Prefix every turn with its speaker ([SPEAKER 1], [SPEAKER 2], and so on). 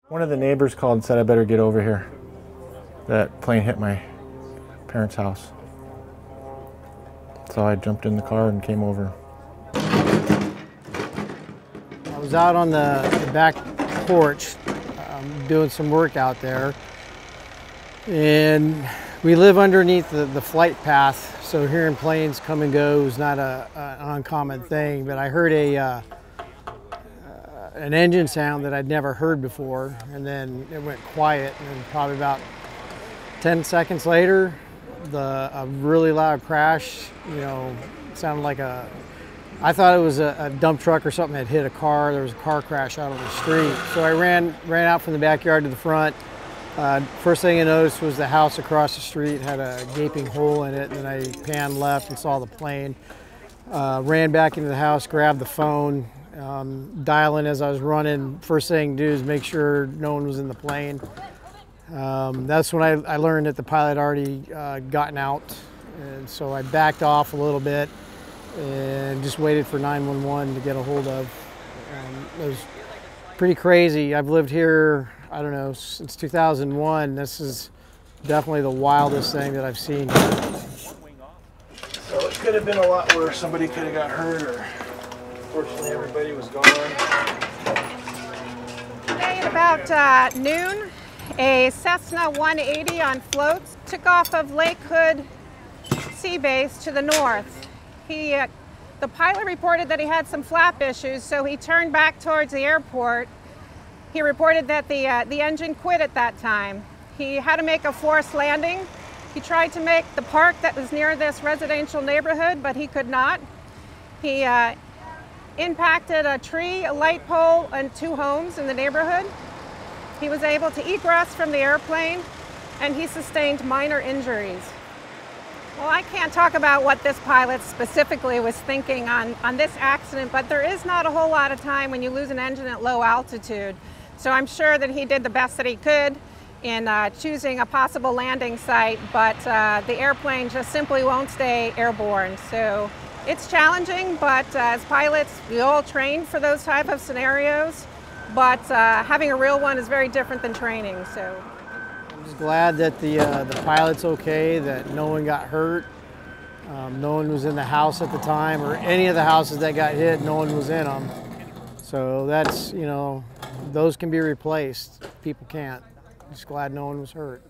[SPEAKER 1] One of the neighbors called and said I better get over here. That plane hit my parents' house. So I jumped in the car and came over.
[SPEAKER 2] I was out on the back porch doing some work out there, and we live underneath the flight path, so hearing planes come and go is not an uncommon thing, but I heard an engine sound that I'd never heard before, and then it went quiet, and probably about 10 seconds later, a really loud crash, sounded like I thought it was a dump truck or something that hit a car. There was a car crash out on the street. So I ran out from the backyard to the front. First thing I noticed was the house across the street had a gaping hole in it, and I panned left and saw the plane. Ran back into the house, grabbed the phone, dialing as I was running. First thing to do is make sure no one was in the plane. That's when I learned that the pilot already gotten out, and so I backed off a little bit and just waited for 911 to get a hold of. It was pretty crazy. I've lived here, I don't know, since 2001. This is definitely the wildest thing that I've seen.
[SPEAKER 1] So it could have been a lot worse. Somebody could have got hurt, or fortunately everybody was gone.
[SPEAKER 3] Today at about noon, a Cessna 180 on floats took off of Lake Hood Sea Base to the north. The pilot reported that he had some flap issues, so he turned back towards the airport. He reported that the engine quit at that time. He had to make a forced landing. He tried to make the park that was near this residential neighborhood, but he could not. He impacted a tree, a light pole, and 2 homes in the neighborhood. He was able to egress from the airplane, and he sustained minor injuries. Well, I can't talk about what this pilot specifically was thinking on this accident, but there is not a whole lot of time when you lose an engine at low altitude. So I'm sure that he did the best that he could in choosing a possible landing site, but the airplane just simply won't stay airborne. So it's challenging, but as pilots, we all train for those type of scenarios, but having a real one is very different than training. So
[SPEAKER 2] I'm just glad that the pilot's okay, that no one got hurt. No one was in the house at the time, or any of the houses that got hit, no one was in them. So that's, those can be replaced. People can't. Just glad no one was hurt.